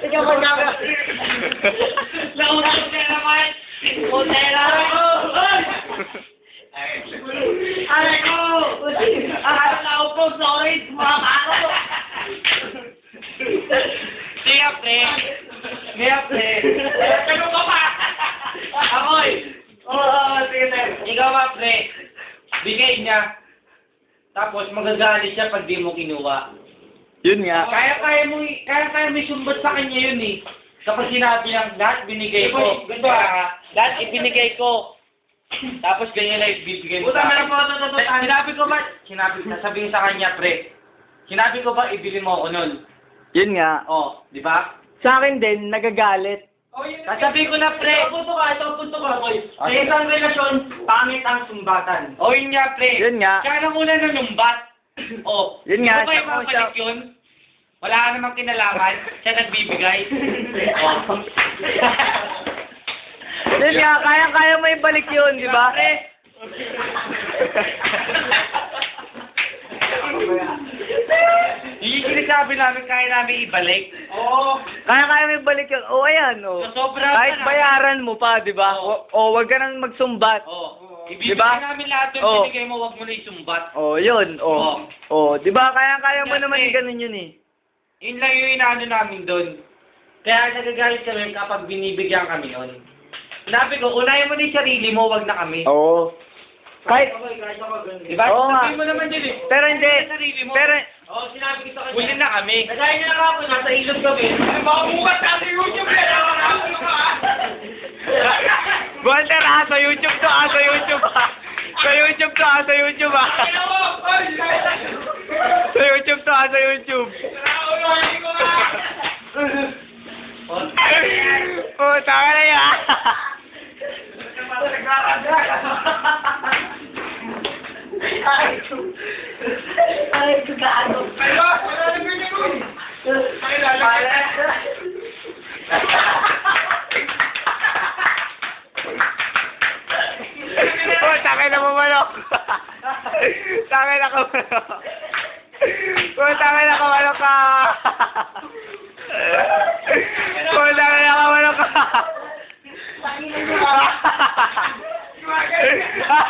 Ikaw mag-gaba. Naunang ka naman. Putera. Aray ko. Akala na ako, sorry. Mama ako. Siya, pre. Siya, pre. Tanong ka pa. Ako'y. Oo, sige, sir. Ikaw ba, pre? Bigay niya. Tapos magagalit siya pag di mo kinuha. Yun nga. Kaya mo sumbat sa kanya yun eh. Kapag sinabi niyang lahat binigay ko. Ganito lahat ibinigay ko. Tapos ganyan na ibibigay mo sa akin. Sasabihin sa kanya, pre. Sinabi ko ba ibili mo ako nun? Yun nga. Oh, di ba? Sa akin din, nagagalit. Sasabihin ko na, pre. Ito punto ka, boy. Sa isang relasyon, pangit ang sumbatan. O yun nga, pre. Yun nga. Siya na muna nanumbat. O. Yun nga, Ano ba yung mabalik yun? Wala ka namang kinalaman. Siya nagbibigay. O. Yun nga, kaya mo ibalik yun, di ba? Pre. Yung sinasabi namin, kaya namin ibalik. Oo. Kaya mo ibalik yun. O, ayan, o. So, sobra Kahit ka na. bayaran mo pa, di ba? O, wag ka nang magsumbat. Oo. Ibibigay Diba? namin lahat yung Oo. binigay mo, wag mo na isumbat. O, yun, o. O, di ba? Kaya mo Kasi- naman ganun yun eh. Yun lang yung inaano namin doon. Kaya nagagalit kami kapag binibigyan kami yun. Sinabi ko, unahin mo na yung sarili mo, wag na kami. Oo. Kahit, Diba? Oo nga. Sabihin mo naman din eh. pero hindi, Sa sarili mo. pero, Oo, sinabi ko sa kanya. Huli na kami. Nagaya niya na ako, nasa ilog kami. Makabukas ka sa YouTube yan! Ano ka? Walter, sa YouTube to, sa YouTube Sa YouTube to, sa YouTube Sa YouTube to, sa YouTube. Naunahin ko nga! Puta ka na yan. Ay, gaano. Ayo! Wala na ganyan mo! Ay, Puta ka na mamalok. Tangin na kamalok. Puta ka na kamalok ka. Puta ka na kamalok ka. Gumagano ka!